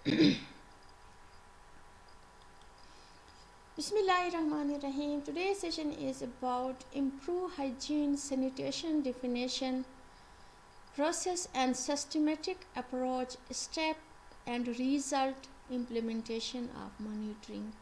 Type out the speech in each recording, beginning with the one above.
Bismillahirrahmanirrahim. Today's session is about improve hygiene, sanitation definition, process and systematic approach, step and result implementation of monitoring.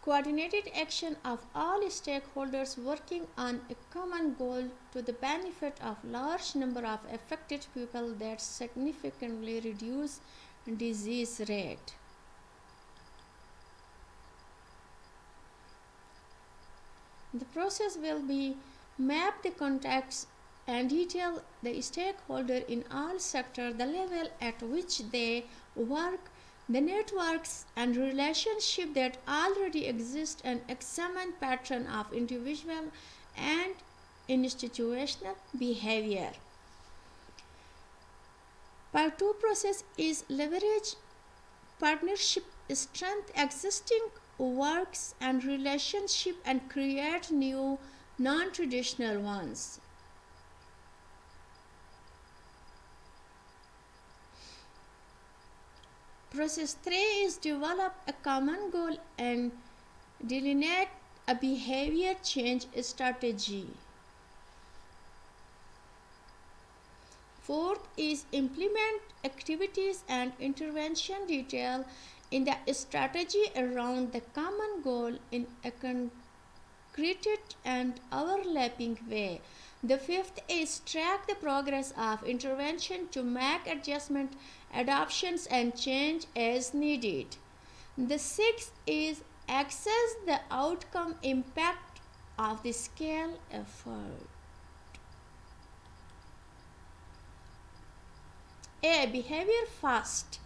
Coordinated action of all stakeholders working on a common goal to the benefit of large number of affected people that significantly reduce disease rate. The process will be map the contacts and detail the stakeholder in all sectors, the level at which they work, the networks and relationships that already exist, and examine pattern of individual and institutional behavior. Part 2 process is leverage partnership strength existing works and relationship and create new non-traditional ones. Process 3 is develop a common goal and delineate a behavior change strategy. Fourth is implement activities and intervention detail in the strategy around the common goal in a concreted and overlapping way. The fifth is track the progress of intervention to make adjustment, adoptions and change as needed. The sixth is assess the outcome impact of the scale effort. A. Behavior first.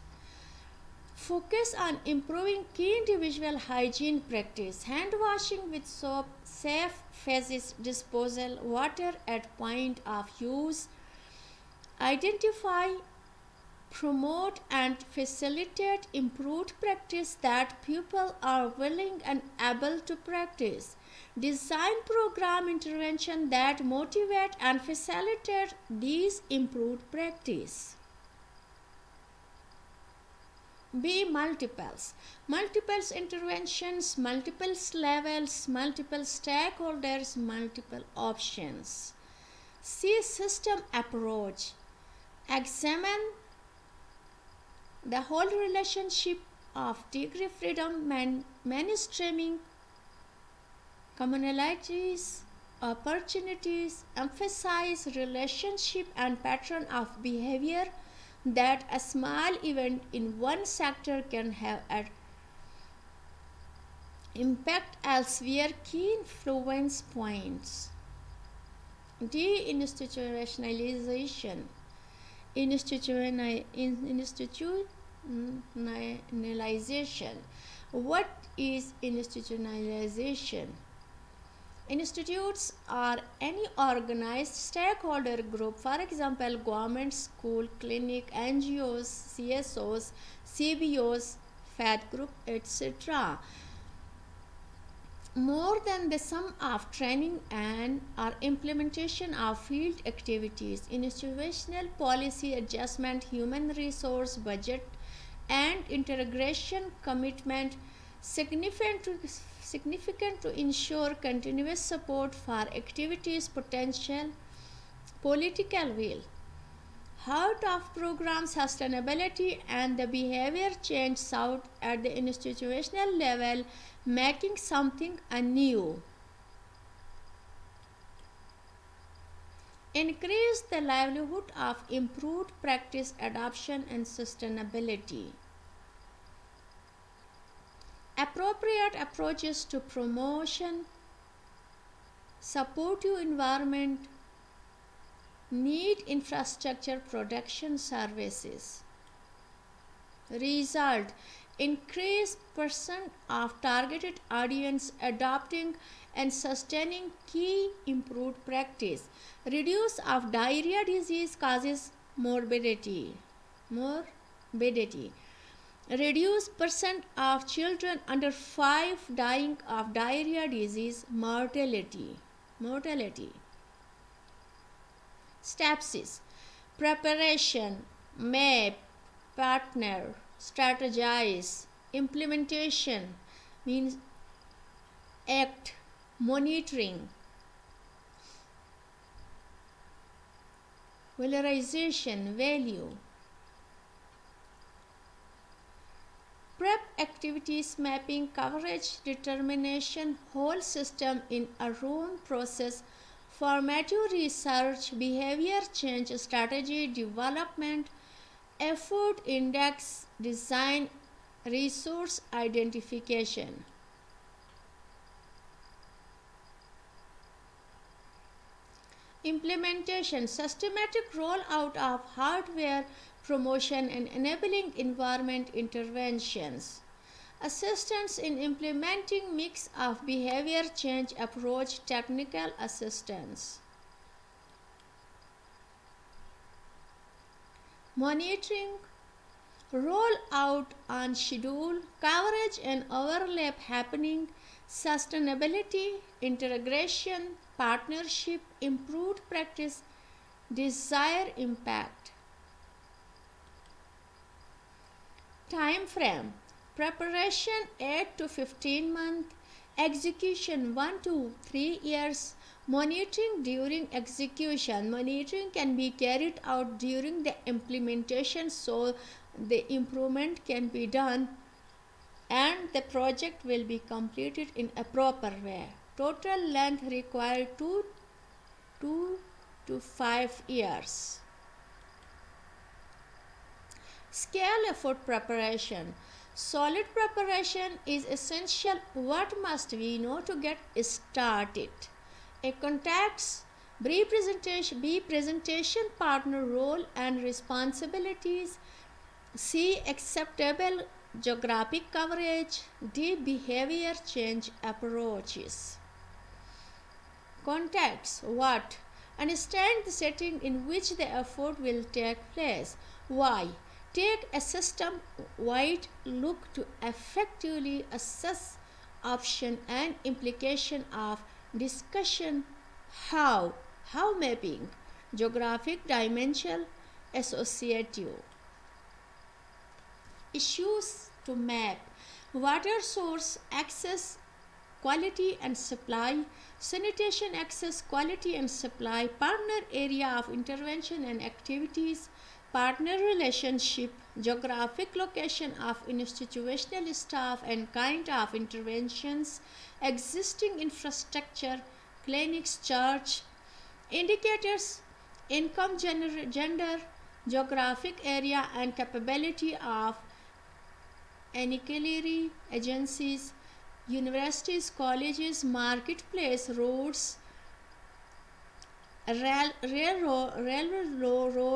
Focus on improving key individual hygiene practice, hand washing with soap, safe phases disposal, water at point of use. Identify, promote and facilitate improved practice that people are willing and able to practice. Design program intervention that motivate and facilitate these improved practice. B. Multiples. Multiples interventions, multiple levels, multiple stakeholders, multiple options. C. System approach. Examine the whole relationship of degree freedom, mainstreaming, commonalities, opportunities, emphasize relationship and pattern of behavior that a small event in one sector can have an impact elsewhere. Key influence points. D. Institutionalization. Institutionalization. What is institutionalization? Institutes are any organized stakeholder group, for example, government, school, clinic, NGOs, CSOs, CBOs, faith group, etc. More than the sum of training and or implementation of field activities, institutional policy adjustment, human resource budget, and integration commitment significant to ensure continuous support for activities, potential political will. Heart of program sustainability and the behavior change sought at the institutional level, making something anew. Increase the livelihood of improved practice, adoption and sustainability. Appropriate approaches to promotion, supportive environment, need infrastructure, production services. Result: increase percent of targeted audience adopting and sustaining key improved practice. Reduce of diarrhea disease causes morbidity. Reduce percent of children under 5 dying of diarrhea disease mortality. Steps is preparation, map, partner, strategize, implementation means act, monitoring, valorization, value. Prep activities mapping coverage determination whole system in a room process formative research behavior change strategy development effort index design resource identification. Implementation systematic rollout of hardware promotion and enabling environment interventions. Assistance in implementing mix of behavior change approach technical assistance. Monitoring roll out on schedule, coverage and overlap happening, sustainability, integration, partnership, improved practice, desired impact. Time frame preparation 8 to 15 months, execution 1 to 3 years, monitoring during execution. Monitoring can be carried out during the implementation so the improvement can be done and the project will be completed in a proper way. Total length required 2 to 5 years. Scale effort preparation. Solid preparation is essential. What must we know to get started? A contacts, B presentation partner role and responsibilities, C acceptable geographic coverage, D behavior change approaches. Contacts what? Understand the setting in which the effort will take place. Why? Take a system-wide look to effectively assess option and implication of discussion. How mapping, geographic dimensional, associative. Issues to map: water source access, quality and supply, sanitation access, quality and supply, partner area of intervention and activities, partner relationship, geographic location of institutional staff and kind of interventions, existing infrastructure, clinics, church, indicators, income, gender, geographic area and capability of ancillary agencies, universities, colleges, marketplace, roads, railroad,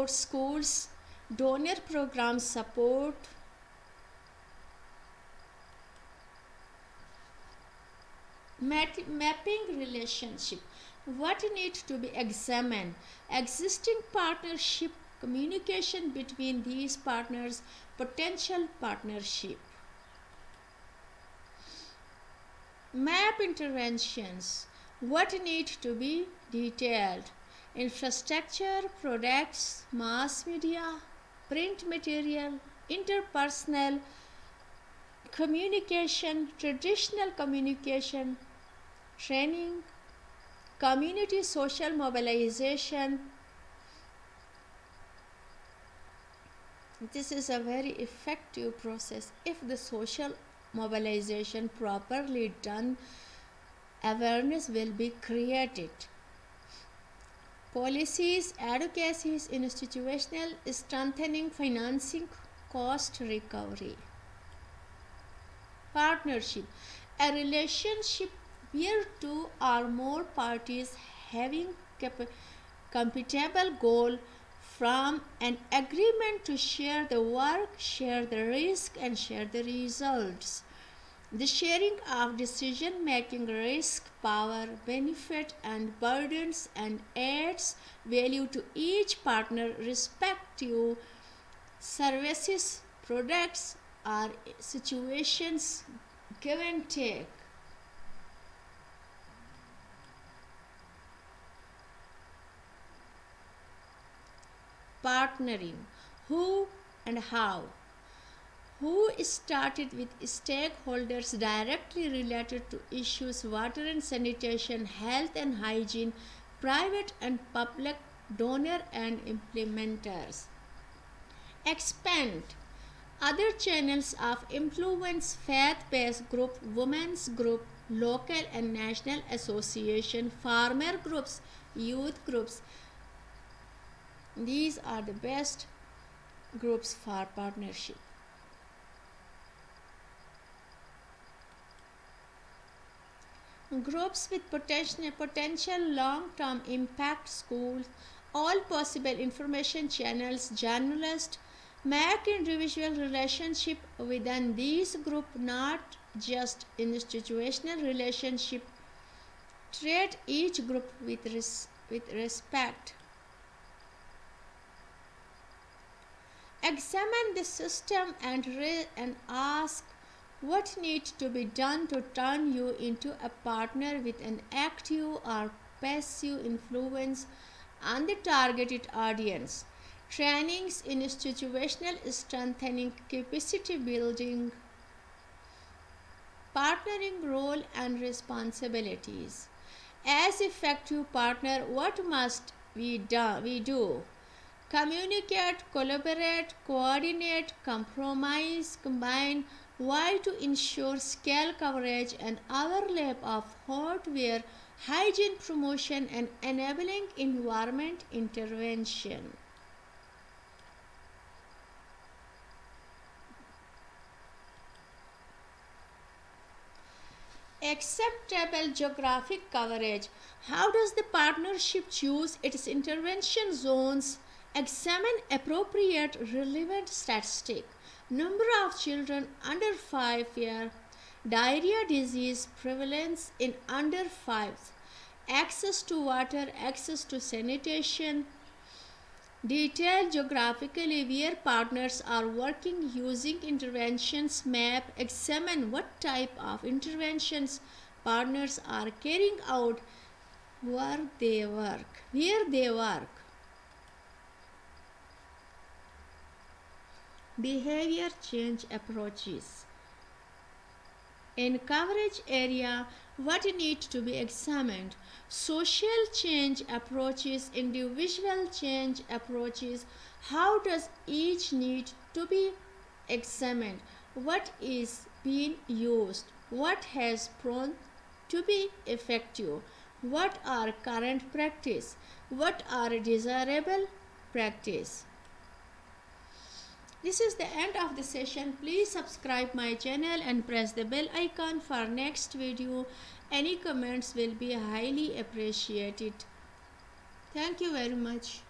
schools, donor program support. Mapping relationship. What needs to be examined? Existing partnership, communication between these partners, potential partnership. Map interventions. What needs to be detailed? Infrastructure, products, mass media, print material, interpersonal communication, traditional communication, training, community social mobilization. This is a very effective process. If the social mobilization properly done, awareness will be created. Policies, advocacies, institutional strengthening, financing, cost recovery. Partnership. A relationship where two or more parties having compatible goal from an agreement to share the work, share the risk, and share the results. The sharing of decision making, risk, power, benefit, and burdens and adds value to each partner respective services, products, or situations. Give and take. Partnering. Who and how? Who started with stakeholders directly related to issues water and sanitation, health and hygiene, private and public, donor and implementers. Expand. Other channels of influence, faith-based group, women's group, local and national association, farmer groups, youth groups. These are the best groups for partnership. Groups with potential long-term impact, schools, all possible information channels, journalists, make individual relationship within these group, not just institutional relationship. Treat each group with respect. Examine the system and ask what needs to be done to turn you into a partner with an active or passive influence on the targeted audience. Trainings in situational strengthening, capacity building, partnering role and responsibilities. As effective partner, what must we do? Communicate, collaborate, coordinate, compromise, combine. Why? To ensure scale coverage and overlap of hardware, hygiene promotion, and enabling environment intervention. Acceptable geographic coverage. How does the partnership choose its intervention zones? Examine appropriate relevant statistic. Number of children under 5 years, diarrhea disease prevalence in under 5, access to water, access to sanitation. Detail geographically where partners are working using interventions map. Examine what type of interventions partners are carrying out, where they work. Behavior change approaches. In coverage area, what needs to be examined? Social change approaches, individual change approaches. How does each need to be examined? What is being used? What has proven to be effective? What are current practice? What are desirable practice? This is the end of the session. Please subscribe my channel and press the bell icon for next video. Any comments will be highly appreciated. Thank you very much.